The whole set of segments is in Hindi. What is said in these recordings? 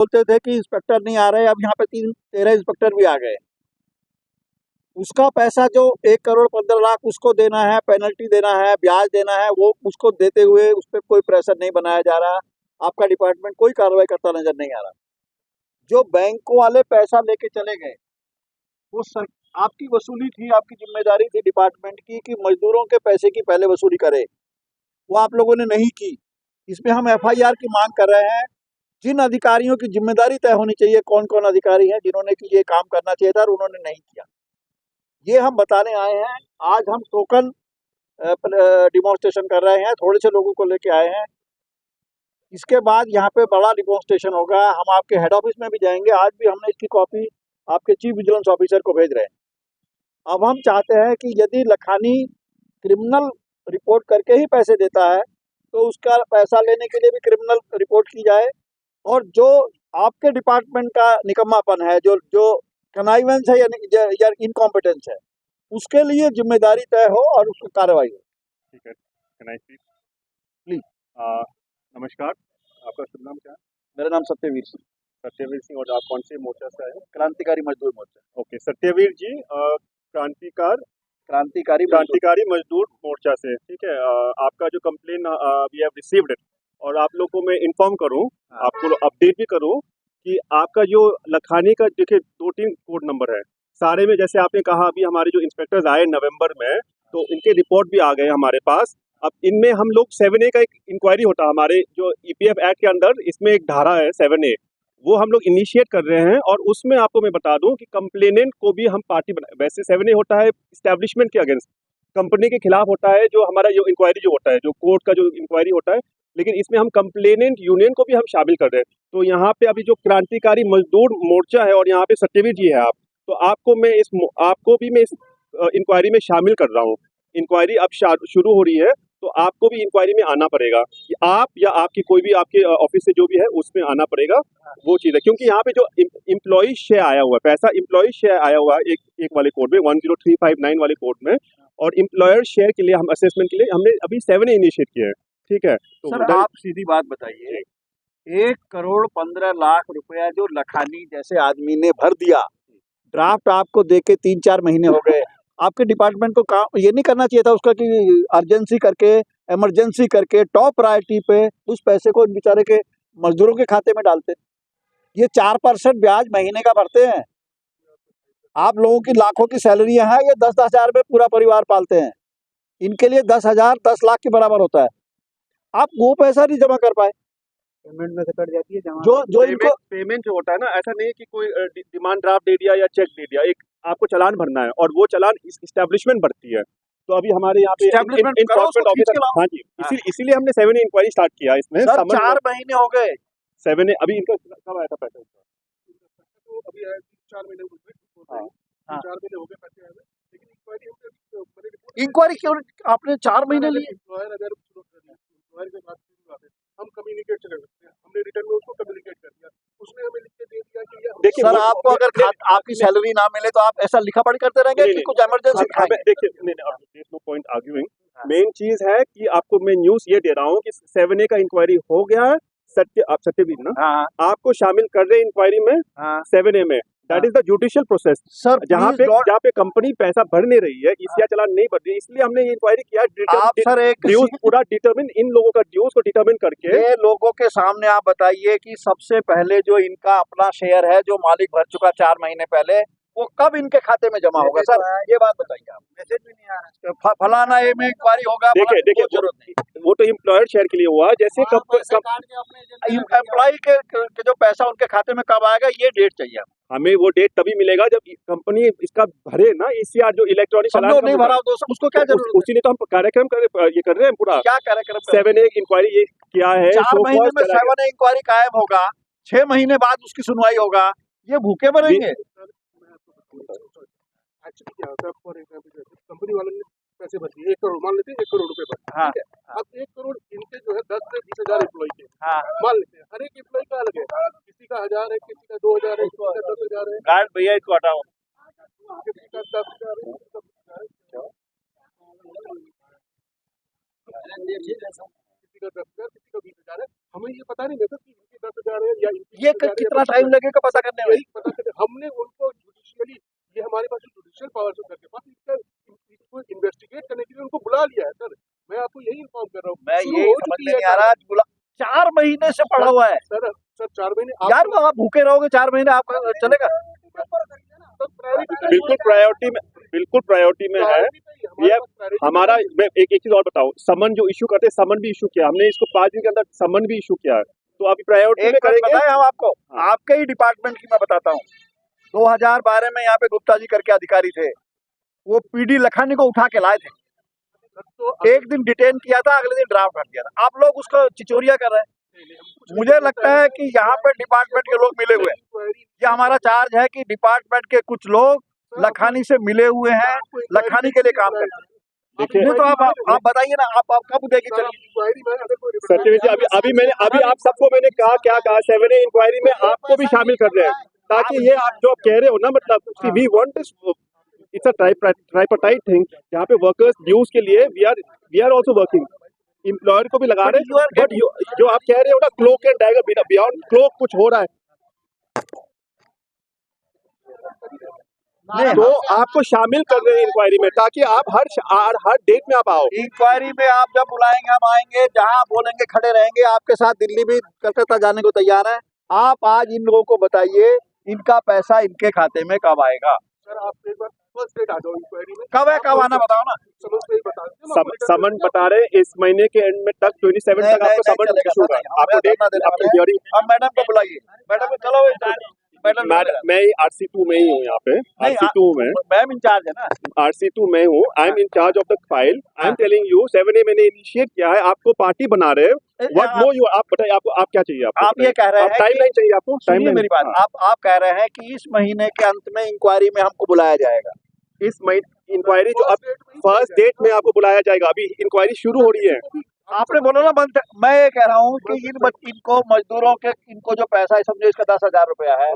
बोलते थे कि इंस्पेक्टर नहीं आ रहे, अब यहाँ पे 13 इंस्पेक्टर भी आ गए। उसका पैसा जो 1,15,00,000 उसको देना है, पेनल्टी देना है, ब्याज देना है, वो उसको देते हुए उस पर कोई प्रेशर नहीं बनाया जा रहा। आपका डिपार्टमेंट कोई कार्रवाई करता नजर नहीं आ रहा। जो बैंक वाले पैसा लेके चले गए, वो सर आपकी वसूली थी, आपकी जिम्मेदारी थी डिपार्टमेंट की कि मजदूरों के पैसे की पहले वसूली करे। वो आप लोगों ने नहीं की। इसमें हम एफआईआर की मांग कर रहे हैं। जिन अधिकारियों की जिम्मेदारी तय होनी चाहिए, कौन कौन अधिकारी हैं जिन्होंने कि ये काम करना चाहिए था और उन्होंने नहीं किया, ये हम बताने आए हैं। आज हम टोकन डिमॉन्स्ट्रेशन कर रहे हैं, थोड़े से लोगों को लेके आए हैं। इसके बाद यहाँ पे बड़ा डिमॉन्स्ट्रेशन होगा। हम आपके हेड ऑफिस में भी जाएंगे। आज भी हमने इसकी कॉपी आपके चीफ विजिलेंस ऑफिसर को भेज रहे हैं। अब हम चाहते हैं कि यदि लखानी क्रिमिनल रिपोर्ट करके ही पैसे देता है तो उसका पैसा लेने के लिए भी क्रिमिनल रिपोर्ट की जाए, और जो आपके डिपार्टमेंट का निकम्मापन है, जो जो कनाइवेंस है या इनकॉम्पिटेंस है, उसके लिए जिम्मेदारी तय हो और उसकी कार्रवाई हो। ठीक है, कैन आई स्पीक प्लीज। नमस्कार, आपका शुभ नाम क्या है? मेरा नाम सत्यवीर सिंह। सत्यवीर सिंह, और आप कौन से मोर्चा से आए हैं? क्रांतिकारी मजदूर मोर्चा। ओके सत्यवीर जी, क्रांतिकारी मजदूर मोर्चा से, ठीक है। आपका जो कंप्लेन वी हैव रिसीव्ड, और आप लोग को मैं इन्फॉर्म करूं, आपको अपडेट भी करूं कि आपका जो लखानी का देखिए 2-3 कोड नंबर है सारे में। जैसे आपने कहा अभी हमारे जो इंस्पेक्टर्स आए नवंबर में, तो इनके रिपोर्ट भी आ गए हमारे पास। अब इनमें हम लोग 7A का एक इंक्वायरी होता है हमारे जो ईपीएफ एक्ट के अंदर, इसमें एक धारा है 7A, वो हम लोग इनिशिएट कर रहे हैं। और उसमें आपको मैं बता दूं कि कंप्लेनेंट को भी हम पार्टी बना, वैसे 7A होता है इस्टेब्लिशमेंट के अगेंस्ट, कंपनी के खिलाफ होता है जो हमारा जो इंक्वायरी जो होता है, जो कोर्ट का जो इंक्वायरी होता है, लेकिन इसमें हम कंप्लेनेंट यूनियन को भी हम शामिल कर रहे हैं। तो यहाँ पे अभी जो क्रांतिकारी मजदूर मोर्चा है और यहाँ पे सत्यवीर जी है आप, तो आपको भी मैं इस इंक्वायरी में शामिल कर रहा हूँ। इंक्वायरी अब शुरू हो रही है, तो आपको भी इंक्वायरी में आना पड़ेगा कि आप या आपकी कोई भी आपके ऑफिस से जो भी है उसमें आना पड़ेगा। वो चीज़ है, क्योंकि यहाँ पे जो इम्प्लॉय शेयर आया हुआ है, पैसा इम्प्लॉय शेयर आया हुआ है एक वाले कोड में, 10359 वाले कोड में, और इम्प्लॉयर शेयर के लिए हम असेसमेंट के लिए हमने अभी 7A इनिशिएट किया है, ठीक है। तो सर आप सीधी बात बताइए, 1,15,00,000 रुपया जो लखानी जैसे आदमी ने भर दिया, ड्राफ्ट आपको देके 3-4 महीने हो गए, आपके डिपार्टमेंट को काम ये नहीं करना चाहिए था उसका कि अर्जेंसी करके, इमरजेंसी करके, टॉप प्रायोरिटी पे उस पैसे को बेचारे के मजदूरों के खाते में डालते। ये 4% ब्याज महीने का भरते हैं। आप लोगों की लाखों की सैलरियां हैं, ये 10-10 हजार में पूरा परिवार पालते हैं। इनके लिए 10,000 10 लाख के बराबर होता है। आप वो पैसा नहीं जमा कर पाए, पेमेंट में से कट जाती है जमा। जो इनको पेमेंट जो होता है ना, ऐसा नहीं है कि कोई डिमांड ड्राफ्ट दे दिया या चेक दे दिया, एक आपको चालान भरना है और वो चालान इस्टेब्लिशमेंट भरती है। तो अभी हमारे यहाँ पे इन्फोर्समेंट ऑफिसर, हाँ जी, इसीलिए हमने 7A इंक्वायरी स्टार्ट किया इसमें। सर 4 महीने हो गए 7A, अभी इनका कब आया था पैसा? तो अभी 4 महीने हो गए, 4 महीने हो गए पैसे आए हुए, लेकिन इंक्वायरी क्यों आपने 4 महीने लिए? एम्प्लॉयर अगर एम्प्लॉयर के बात है, हम कम्युनिकेट कर सकते हैं, हमने रिटर्न में उसको कम्युनिकेट कर दिया, उसने हमें लिख के दे दिया कि ये देखिए सर, आपको अगर आपकी सैलरी ना मिले तो आप ऐसा लिखा पढ़ी करते रहेंगे कि कुछ इमरजेंसी दिखाएंगे? देखिए, नो पॉइंट आर्ग्यूइंग। मेन चीज है कि आपको मैं न्यूज ये दे रहा हूँ कि 7A का इंक्वायरी हो गया है। सत्यवीर ना, आपको शामिल कर रहे हैं इंक्वायरी में 7A में। That is the judicial process sir. जहाँ पे कंपनी पैसा भर नहीं रही है, ईसीआर चालान नहीं भर रही है, इसलिए हमने ये इंक्वायरी किया। आप सर एक ड्यूज पूरा डिटरमिन, इन लोगों का ड्यूज को डिटरमिन करके ये लोगों के सामने आप बताइए कि सबसे पहले जो इनका अपना शेयर है जो मालिक भर चुका 4 महीने पहले, वो कब इनके खाते में जमा होगा सर? ये बात बताइए आप। मैसेज भी नहीं आ रहा, फलाना ये में इंक्वायरी होगा। देखिए जरूरत नहीं, वो तो एम्प्लॉयर शेयर के लिए हुआ। जैसे एम्प्लॉय के जो पैसा उनके खाते में कब आएगा, ये डेट चाहिए हमें। वो डेट तभी मिलेगा जब कंपनी इसका भरे ना, ईसीआर जो इलेक्ट्रॉनिक चालान नहीं भरा तो उसको क्या जरूरत? उसी लिए तो हम कार्यक्रम ये कर रहे हैं पूरा। क्या कार्यक्रम? 7A इंक्वायरी ये क्या है? 4 महीने में 7A इंक्वायरी कायम होगा, 6 महीने बाद उसकी सुनवाई होगा, ये भूखे मरेंगे। एक्चुअली क्या होता है, फॉर एग्जाम्पल कंपनी वालों ने पैसे भर दिए, 1 करोड़ मान लेते हैं, 1 करोड़ रुपए भर, ठीक है। अब 1 करोड़ इनके जो है 10 से 20,000 एम्प्लॉय के मान लेते हैं, हर एक एम्प्लॉय का अलग है, किसी का 1000 है, किसी का 2000 है, किसी का 10,000 है। भैया इसको हटाओ। किसी का 10,000 है, किसी का 20,000 है, किसी का 10,000, किसी का 20,000 है। हमें ये पता नहीं रहता कि इनके 10,000 है या इनकी ये 10,000 है, कितना टाइम लगेगा पता करने में? यही पता करें। हमने उनको जुडिशियली, ये हमारे पास जुडिशियल पावर है सर के पास, इसको इन्वेस्टिगेट करने के लिए उनको बुला लिया है सर। मैं आपको यही इन्फॉर्म कर रहा हूँ। मैं शुरू यही हो समझ चुकी में है नहीं आ रहा, 4 महीने से पड़ा हुआ है सर। 4 महीने यार। वो आप भूखे रहोगे 4 महीने, आपका चलेगा? बिल्कुल प्रायोरिटी में है ये हमारा। मैं एक चीज और बताऊं, समन जो इशू करते हैं, समन भी इशू किया हमने, इसको 5 दिन के अंदर समन भी इशू किया है, तो अभी प्रायोरिटी में करेंगे। बताएं हम आपको, आपके ही डिपार्टमेंट की मैं बताता हूँ। 2012 में यहाँ पे गुप्ता जी करके अधिकारी थे, वो पीडी लखानी को उठा के लाए थे, एक दिन डिटेन किया था, अगले दिन ड्राफ्ट कर दिया था। आप लोग उसको चिचोरिया कर रहे हैं। मुझे लगता है कि यहाँ पे डिपार्टमेंट के लोग मिले हुए हैं। ये हमारा चार्ज है कि डिपार्टमेंट के कुछ लोग लखानी से मिले हुए हैं, लखानी के लिए काम करते हैं। देखिए, नहीं तो आप बताइए ना, आप कब देगी? चलिए सत्यवीर जी, अभी आप सबको मैंने क्या कहा 7A इंक्वायरी में आपको भी शामिल कर रहे हैं, ताकि ये आप जो कह रहे हो ना, मतलब we want it's a tripartite thing, जहाँ पे वर्कर्स ड्यूज के लिए we are also working, employer को भी लगा रहे हैं, बट जो आप कह रहे हो ना cloak and dagger, beyond cloak कुछ हो रहा है। तो आपको शामिल कर रहे हैं इंक्वायरी में, ताकि आप हर डेट में आप आओ। इंक्वायरी में आप जब बुलाएंगे हम आएंगे, जहां बोलेंगे खड़े रहेंगे। आपके साथ दिल्ली भी, कलकत्ता जाने को तैयार है। आप आज इन लोगों को बताइए, इनका पैसा इनके खाते में कब आएगा? सर आप एक बार फर्स्ट डेट आ जाओ इंक्वायरी में। कब है, कब आना बताओ ना। समन बता रहे इस महीने के एंड में तक 27 तक आपको समन इशू होगा। आपको डेट आपकी हियरिंग। अब मैडम को बुलाइए। मैडम चलो, मैं RC2 में ही हूँ, यहाँ पे RC2 में मैम इंचार्ज है ना। RC2 में हूँ, I am in charge of the file. I am telling you 7A मैंने इनिशिएट किया है, आपको पार्टी बना रहे हैं। व्हाट मोर यू, आप बताइए, आप क्या चाहिए? आप ये कह रहे हैं टाइमलाइन चाहिए आपको? सुनिए मेरी बात, आप कह रहे हैं कि इस महीने के अंत में इंक्वायरी में हमको बुलाया जाएगा। इस महीने इंक्वायरी जो अब फर्स्ट डेट में आपको बुलाया जाएगा, अभी इंक्वायरी शुरू हो रही है। आपने बोला ना बंद। मैं ये कह रहा हूँ कि इनको मजदूरों के, इनको जो पैसा है, समझो इसका 10,000 रुपया है,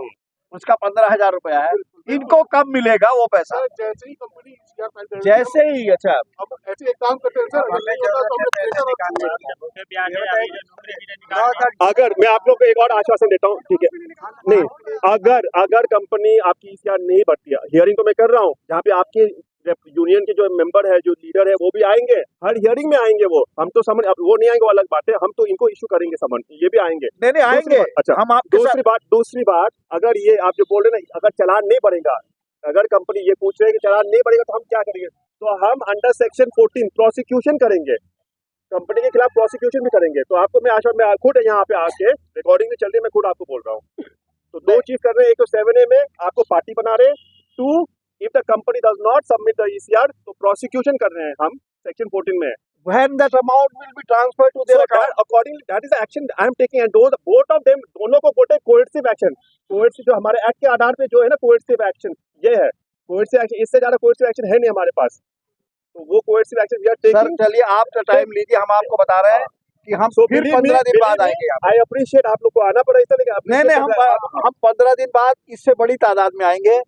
उसका 15,000 रुपया है, इनको कब मिलेगा वो पैसा? जैसे ही कंपनी, जैसे ही। अच्छा, अब ऐसे एक काम करते हैं सर, अगर मैं आप लोग को एक और आश्वासन देता हूँ, ठीक है? नहीं, अगर कंपनी आपकी ECR नहीं भरती है, हियरिंग तो मैं कर रहा हूँ, जहाँ पे आपके यूनियन के जो मेंबर है, जो लीडर है, वो भी आएंगे, हर हियरिंग में आएंगे। वो हम तो समन, वो नहीं आएंगे वो अलग बात है, हम तो इनको इशू करेंगे समन, ये भी आएंगे। नहीं आएंगे। अच्छा, हम आपके दूसरी बात, अगर ये आप जो बोल रहे हैं ना, अगर चालान नहीं बढ़ेगा, अगर कंपनी ये पूछ रहे हैं कि चालान नहीं बढ़ेगा तो हम क्या करेंगे? तो हम अंडर सेक्शन 14 प्रोसिक्यूशन करेंगे, कंपनी के खिलाफ प्रोसिक्यूशन भी करेंगे। तो आपको मैं खुद यहाँ पे आके रिकॉर्डिंग में चल रही है, मैं खुद आपको बोल रहा हूँ। तो 2 चीज कर रहे हैं, एक तो 7A में आपको पार्टी बना रहे हैं, 2 if the company does not submit the ECR, तो प्रोसिक्यूशन कर रहे हैं हम सेक्शन 14 में। When that amount will be transferred to their account, accordingly that is the action I am taking, and those both of them, दोनों को बोलते हैं कोएर्सिव एक्शन। कोएर्सिव जो हमारे एक्ट के आधार पे जो है ना, कोएर्सिव एक्शन ये है। कोएर्सिव एक्शन, इससे ज्यादा कोएर्सिव एक्शन है नहीं हमारे पास, तो वो coercive action we are taking. Sir चलिए, आप टाइम लीजिए, हम आपको बता रहे हैं कि हम फिर 15 दिन बाद आएंगे। आई अप्रिशिएट, आप लोग को आना पड़ा, इसलिए नहीं, हम 15 दिन बाद इससे बड़ी तादाद में आएंगे,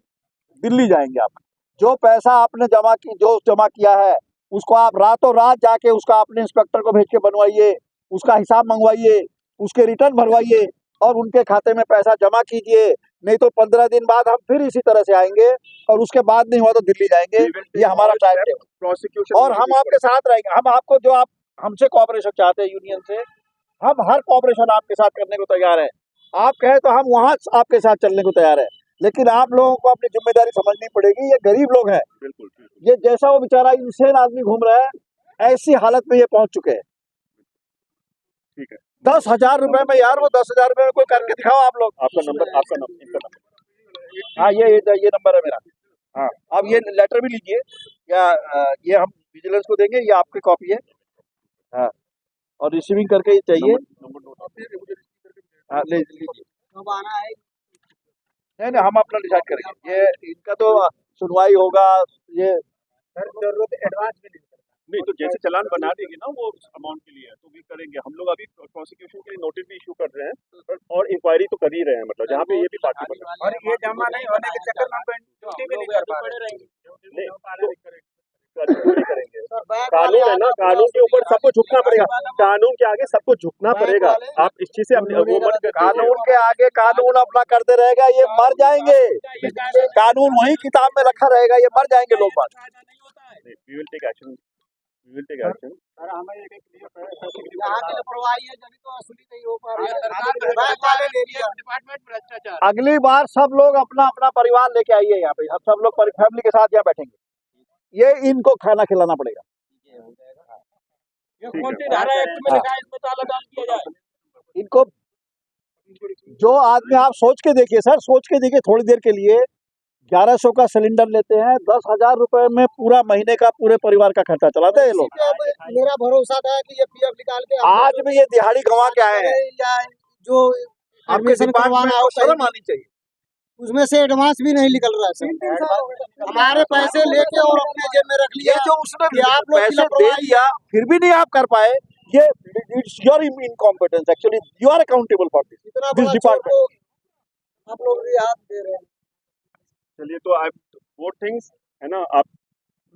दिल्ली जाएंगे। आप जो पैसा आपने जमा किया है, उसको आप रातों रात जाके उसका अपने इंस्पेक्टर को भेज के बनवाइए, उसका हिसाब मंगवाइए, उसके रिटर्न भरवाइए और उनके खाते में पैसा जमा कीजिए। नहीं तो 15 दिन बाद हम फिर इसी तरह से आएंगे, और उसके बाद नहीं हुआ तो दिल्ली जाएंगे। ये हमारा टाइम है, प्रोसिक्यूशन, और हम आपके साथ रहेंगे। हम आपको, जो आप हमसे कोऑपरेशन चाहते हैं यूनियन से, हम हर कोऑपरेशन आपके साथ करने को तैयार है। आप कहे तो हम वहाँ आपके साथ चलने को तैयार है, लेकिन आप लोगों को अपनी जिम्मेदारी समझनी पड़ेगी। ये गरीब लोग हैं, बिल्कुल। ये जैसा वो बेचारा इंसान आदमी घूम रहा है, ऐसी हालत में ये पहुंच चुके हैं। ठीक है, 10,000 रुपए में यार, वो 10,000 रुपए में कोई करके दिखाओ आप लोग। आपका नंबर इनका नंबर। हाँ, ये नंबर है मेरा। हाँ, अब ये लेटर भी लीजिए, या ये हम विजिलेंस को देंगे, ये आपकी कॉपी है। हाँ, और रिसीविंग करके ये चाहिए। हाँ, ले लीजिए। नहीं, हम अपना डिसाइड करेंगे। ये इनका तो सुनवाई होगा। ये जरूरत एडवांस में नहीं, तो जैसे चालान बना देंगे ना वो अमाउंट के लिए, तो भी करेंगे हम लोग। अभी प्रोसिक्यूशन के लिए नोटिस भी इशू कर रहे हैं, और इंक्वायरी तो कर ही रहे हैं, मतलब जहाँ पे ये भी पार्टी बन रही है। और ये जमा नहीं होने के चक्कर में ड्यूटी भी नहीं कर पा रहे। चोरी करेंगे। कानून है ना, कानून के ऊपर सबको झुकना पड़ेगा, कानून के आगे सबको झुकना पड़ेगा। आप इस चीज से अपने वो मत कर कानून के आगे कानून अपना करते रहेगा, ये मर जाएंगे। कानून वही किताब में रखा रहेगा, ये मर जाएंगे लोग बात। We will take action, we will take action. Sir हमें एक यहाँ की लापरवाही है, जब तो असली नहीं हो पा रही है। डिपार्टमेंट भ्रष्टाचार। अगली बार सब लोग अपना अपना परिवार लेके आइए यहाँ पे, हम सब लोग फैमिली के साथ यहाँ बैठेंगे, ये इनको खाना खिलाना पड़ेगा। ये कौन सी धारा एक्ट में लिखा है, इसमें ताला डाल दिया जाए। इनको जो आदमी, आप सोच के देखिए सर, सोच के देखिए थोड़ी देर के लिए, 1100 का सिलेंडर लेते हैं, 10,000 रुपए में पूरा महीने का पूरे परिवार का खर्चा चलाते हैं ये लोग। मेरा भरोसा था कि ये पीएफ निकाल के आज भी ये दिहाड़ी गंवा के आए हैं। जो आपके डिपार्टमेंट को शर्म आनी चाहिए। उसमें से एडवांस भी नहीं निकल रहा है। हमारे पैसे लेके और अपने जेब में रख लिया। ये जो उसने आप लोग पैसे दे दिया फिर भी नहीं आप कर पाए, ये it's your incompetence, actually you are accountable for this department. आप लोग भी हाथ दे रहे हैं। चलिए, तो आप वो थिंग्स है ना, आप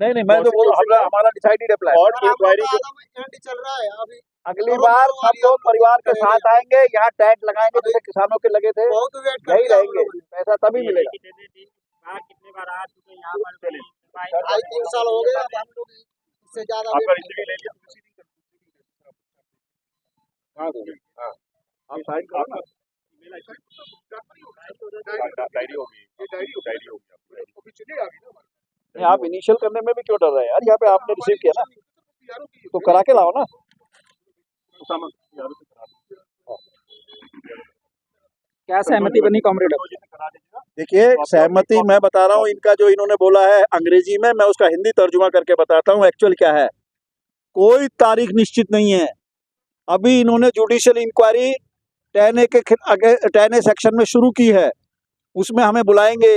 नहीं मैं तो बोल, हमारा डिसाइडेड अप्लाई और इंक्वायरी चल रहा है अभी। अगली बार सब लोग परिवार के साथ आएंगे, यहाँ टेंट लगाएंगे जैसे किसानों के लगे थे, बहुत वेट यही रहेंगे, पैसा तभी मिलेगा। कितने बार आ चुके हैं यहाँ पर, 3 साल हो गए, अब हम लोग इससे ज्यादा आपका रिसीव ले लिया, आप साइन करो ना, डायरी होगी, डायरी होगी नहीं आप इनिशियल करने में भी क्यों डर रहे हैं यार, यहाँ पे आपने रिसीव किया ना, तो करा के लाओ ना। क्या सहमति बनी कॉमरेड? देखिए सहमति मैं बता रहा हूँ, इनका जो इन्होंने बोला है अंग्रेजी में, मैं उसका हिंदी तर्जुमा करके बताता हूँ एक्चुअल क्या है। कोई तारीख निश्चित नहीं है, अभी इन्होंने जुडिशियल इंक्वायरी 10A सेक्शन में शुरू की है, उसमें हमें बुलाएंगे,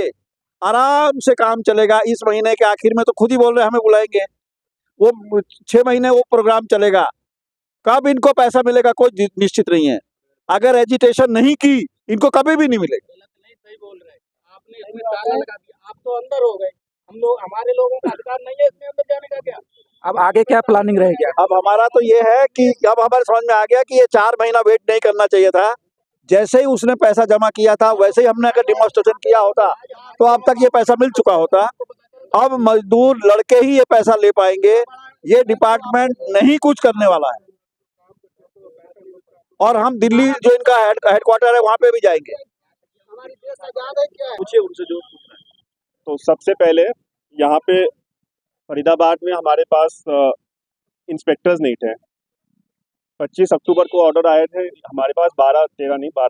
आराम से काम चलेगा। इस महीने के आखिर में तो खुद ही बोल रहे हैं हमें बुलाएंगे, वो 6 महीने वो प्रोग्राम चलेगा। कब इनको पैसा मिलेगा कोई निश्चित नहीं है। अगर एजिटेशन नहीं की इनको कभी भी नहीं मिलेगा। सही बोल रहे हैं आपने, इसमें ताला लगा दिया, आप तो अंदर हो गए, हम लोग, हमारे लोगों का अधिकार नहीं है इसमें अंदर जाने का। क्या अब आगे क्या प्लानिंग रहेगी? अब हमारा तो ये है कि अब हमारे समझ में आ गया कि ये 4 महीना वेट नहीं करना चाहिए था। जैसे ही उसने पैसा जमा किया था वैसे ही हमने अगर डिमॉन्स्ट्रेशन किया होता तो अब तक ये पैसा मिल चुका होता। अब मजदूर लड़के ही ये पैसा ले पाएंगे, ये डिपार्टमेंट नहीं कुछ करने वाला है। और हम दिल्ली जो इनका हेडक्वार्टर है वहां पे भी जाएंगे। हमारी देश आजाद है क्या? पूछिए उनसे जो पूछना है। तो सबसे पहले यहाँ पे फरीदाबाद में हमारे पास इंस्पेक्टर्स नहीं थे। 25 अक्टूबर को ऑर्डर आए थे हमारे पास, 12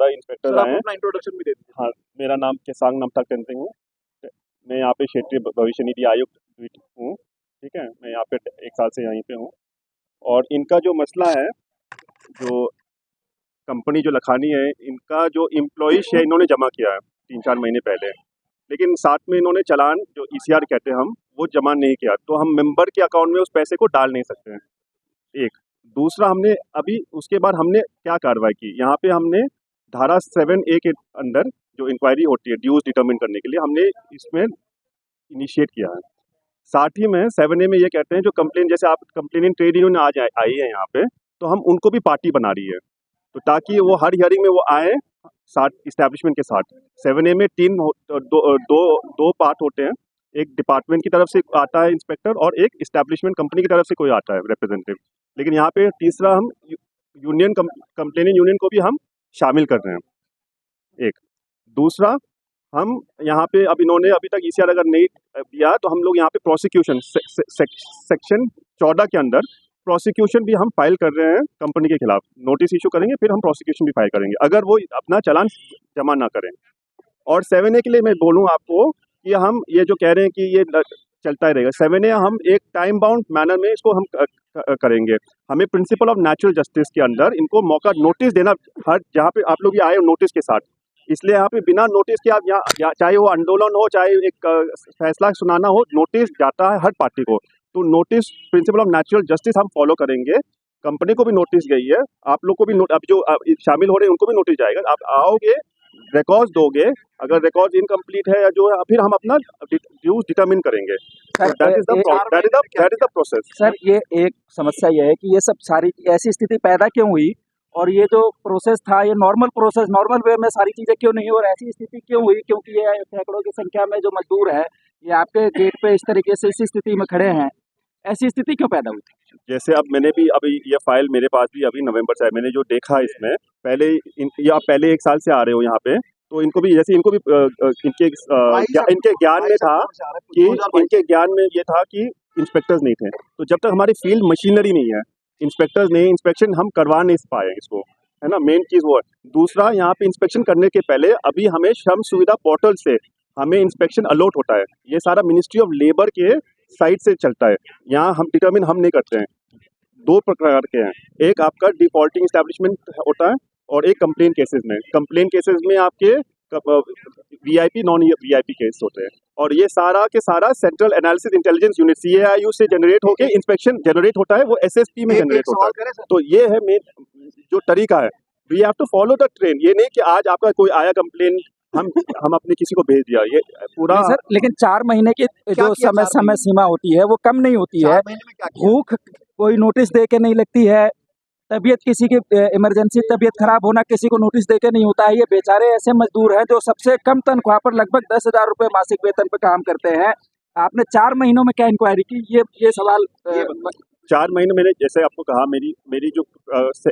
इंस्पेक्टर्स आए हैं। अपना इंट्रोडक्शन भी दे दीजिए। हाँ, मेरा नाम केसांग नमथक टेंसिंग हूँ, मैं यहाँ पे क्षेत्रीय भविष्य निधि आयुक्त हूँ, ठीक है। मैं यहाँ पे 1 साल से यहीं पे हूँ। और इनका जो मसला है, जो कंपनी जो लखानी है, इनका जो एम्प्लॉई शेयर इन्होंने जमा किया है 3-4 महीने पहले, लेकिन साथ में इन्होंने चालान जो ECR कहते हैं हम, वो जमा नहीं किया, तो हम मेंबर के अकाउंट में उस पैसे को डाल नहीं सकते हैं। एक दूसरा, हमने अभी उसके बाद हमने क्या कार्रवाई की, यहाँ पे हमने धारा 7A के अंदर जो इंक्वायरी होती है ड्यूज डिटरमिन करने के लिए, हमने इसमें इनिशिएट किया है। साथ ही में 7A में ये कहते हैं जो कंप्लेन, जैसे आप कंप्लेनिंग ट्रेड यूनियन आज आई है यहाँ पे, तो हम उनको भी पार्टी बना रही है, तो ताकि वो हर हियरिंग में वो आए साथ इस्टेब्लिशमेंट के साथ। 7A में दो पार्ट होते हैं, एक डिपार्टमेंट की तरफ से आता है इंस्पेक्टर और एक इस्टेब्लिशमेंट कंपनी की तरफ से कोई आता है रिप्रेजेंटेटिव। लेकिन यहाँ पे तीसरा हम यूनियन कंप्लेनिंग यूनियन को भी हम शामिल कर रहे हैं। एक दूसरा, हम यहाँ पे अब इन्होंने अभी तक ECR अगर नहीं दिया तो हम लोग यहाँ पे प्रोसिक्यूशन सेक्शन 14 के अंदर प्रोसिक्यूशन भी हम फाइल कर रहे हैं कंपनी के खिलाफ, नोटिस इशू करेंगे, फिर हम प्रोसिक्यूशन भी फाइल करेंगे अगर वो अपना चालान जमा ना करें। और 7A के लिए मैं बोलूँ आपको कि हम ये जो कह रहे हैं कि ये चलता ही रहेगा, 7A हम एक टाइम बाउंड मैनर में इसको हम करेंगे। हमें प्रिंसिपल ऑफ नेचुरल जस्टिस के अंदर इनको मौका नोटिस देना, हर जहाँ पे आप लोग ये आए नोटिस के साथ, इसलिए यहाँ पे बिना नोटिस के आप यहाँ चाहे वो आंदोलन हो चाहे एक फैसला सुनाना हो, नोटिस जाता है हर पार्टी को। तो notice principle of natural justice हम फॉलो करेंगे। कंपनी को भी नोटिस गई है, आप लोग को भी अब जो शामिल हो रहे हैं उनको भी नोटिस जाएगा। आप आओगे रिकॉर्ड दोगे, अगर रिकॉर्ड इनकम्प्लीट है या जो है फिर हम अपना ड्यूज डिटरमिन करेंगे। That is the process. Sir ये एक समस्या ये है कि ये सब सारी ऐसी स्थिति पैदा क्यों हुई, और ये जो प्रोसेस था ये नॉर्मल वे में सारी चीजें क्यों नहीं, और ऐसी स्थिति क्यों हुई, क्योंकि ये सैकड़ों की संख्या में जो मजदूर है ये आपके गेट पे इस तरीके से इसी स्थिति में खड़े हैं, ऐसी स्थिति क्यों पैदा हुई थी? जैसे अब मैंने भी अभी ये फाइल मेरे पास भी अभी नवंबर से है, मैंने जो देखा इसमें पहले या पहले 1 साल से आ रहे हो यहाँ पे, तो इनको भी इनके ज्ञान में था कि इनके ज्ञान में ये था कि इंस्पेक्टर्स नहीं थे। तो जब तक हमारी फील्ड मशीनरी नहीं है, इंस्पेक्टर्स नहीं, इंस्पेक्शन हम करवा नहीं पाए इसको, है ना, मेन चीज़ वो है। दूसरा, यहाँ पे इंस्पेक्शन करने के पहले अभी हमें श्रम सुविधा पोर्टल से हमें इंस्पेक्शन अलॉट होता है। ये सारा मिनिस्ट्री ऑफ लेबर के साइड से चलता है। यहाँ हम डिटरमिन हम नहीं करते हैं। 2 प्रकार के हैं, एक आपका डिफॉल्टिंग एस्टैब्लिशमेंट होता है और एक कंप्लेन केसेस में। कंप्लेन केसेस में आपके वीआईपी नॉन वीआईपी केस होते हैं, और ये सारा के सारा central analysis intelligence unit CAIU से जनरेट होके इंस्पेक्शन जनरेट होता है, वो SSP में जनरेट होता है। तो ये है मेन जो तरीका है। We have to follow the trend. ये नहीं कि आज आपका कोई आया कंप्लेन हम अपने किसी को भेज दिया, ये पूरा सर लेकिन 4 महीने की जो समय सीमा होती है वो कम नहीं होती है। भूख कोई नोटिस दे के नहीं लगती है, तबीयत किसी की इमरजेंसी तबीयत खराब होना किसी को नोटिस दे के नहीं होता है। ये बेचारे ऐसे मजदूर हैं जो सबसे कम तनख्वाह पर लगभग 10,000 रुपये मासिक वेतन पर काम करते हैं। आपने 4 महीनों में क्या इंक्वायरी की, ये सवाल 4 महीने मैंने जैसे आपको कहा, मेरी जो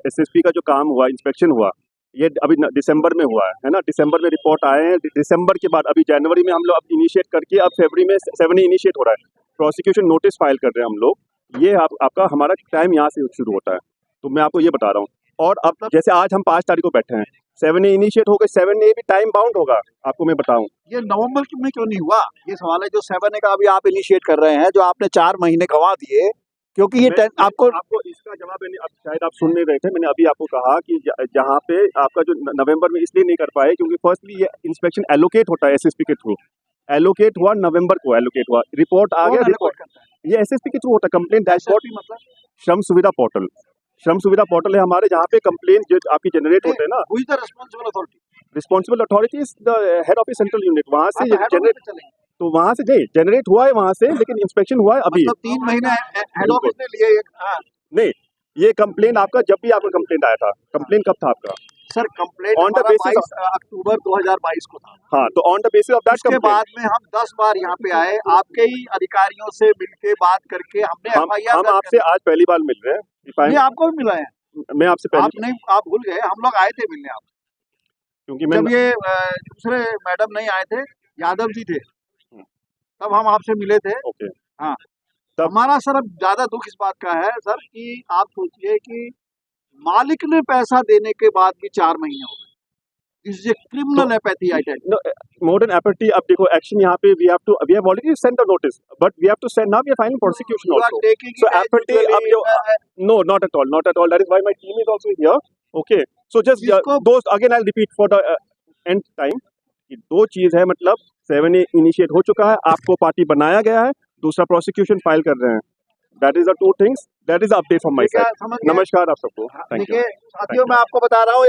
SSP का जो काम हुआ, इंस्पेक्शन हुआ, ये अभी दिसंबर में हुआ है ना। दिसंबर में रिपोर्ट आए हैं। दिसंबर के बाद अभी जनवरी में हम लोग अब इनिशिएट करके अब फरवरी में 7 इनिशिएट हो रहा है। प्रोसिक्यूशन नोटिस फाइल कर रहे हैं हम लोग। ये आपका हमारा टाइम यहाँ से शुरू होता है। तो मैं आपको ये बता रहा हूँ। और अब जैसे आज हम 5 तारीख को बैठे हैं, 7 इनिशिएट हो गए, 7 भी टाइम बाउंड होगा। आपको मैं बताऊं, ये नवंबर में क्यों नहीं हुआ, ये सवाल है। जो 7 का अभी आप इनिशिएट कर रहे हैं, जो आपने 4 महीने गंवा दिए, क्योंकि ये आपको इसका जवाब मैंने अब शायद आप सुन नहीं रहे थे। मैंने अभी आपको कहा कि जहाँ पे आपका जो नवंबर में इसलिए नहीं कर पाए क्योंकि फर्स्टली ये इंस्पेक्शन एलोकेट होता है SSP के थ्रू। एलोकेट हुआ नवंबर को, एलोकेट हुआ, रिपोर्ट आ गया, रिपोर्ट ये SSP के थ्रू होता है। कंप्लेंट डैशबोर्ड मतलब श्रम सुविधा पोर्टल, श्रम सुविधा पोर्टल है हमारे, जहाँ पे कंप्लेन जो आपकी जनरेट होते हैं ना। Who is the responsible authority? Responsible authority is the head of central unit. वहाँ से जनरेट, तो वहाँ से नहीं जनरेट हुआ है वहाँ से, लेकिन इंस्पेक्शन हुआ है अभी। मतलब 3 महीने हेड ऑफिस ने लिए। नहीं, ये कंप्लेन आपका जब भी आपका कंप्लेंट आया था, कंप्लेन कब था आपका? Sir complaint on the basis 22 अक्टूबर 2022 को था। हाँ, तो on the basis of that उसके बाद में हम 10 बार यहाँ पे आए, आपके ही अधिकारियों से मिलके बात करके हमने FIR हम आपसे आज पहली बार मिल रहे हैं। ये आपको भी मिला है, मैं आपसे पहले आप नहीं, आप भूल गए, हम लोग आए थे मिलने आप, क्योंकि जब ये दूसरे मैडम नहीं आए थे, यादव जी थे, तब हम आपसे मिले थे। ओके, हाँ, हमारा सर अब ज्यादा दुख इस बात का है सर कि आप सोचिए कि मालिक ने पैसा देने के बाद भी 4 महीने हो गए। This is a criminal apathy I tell. More than apathy. अब देखो एक्शन यहाँ पे we have already send the notice, but we have to send, now we are filing prosecution also. So apathy अब no, not at all, that is why my team is also here. Okay, so just दोस्त again I will repeat for the end time कि 2 चीज है, मतलब 7 इनिशिएट हो चुका है, आपको पार्टी बनाया गया है, दूसरा प्रोसिक्यूशन फाइल कर रहे हैं। That is the 2 things, that is update from my side. नमस्कार आप सबको, थैंक यू। साथियों मैं आपको बता रहा हूँ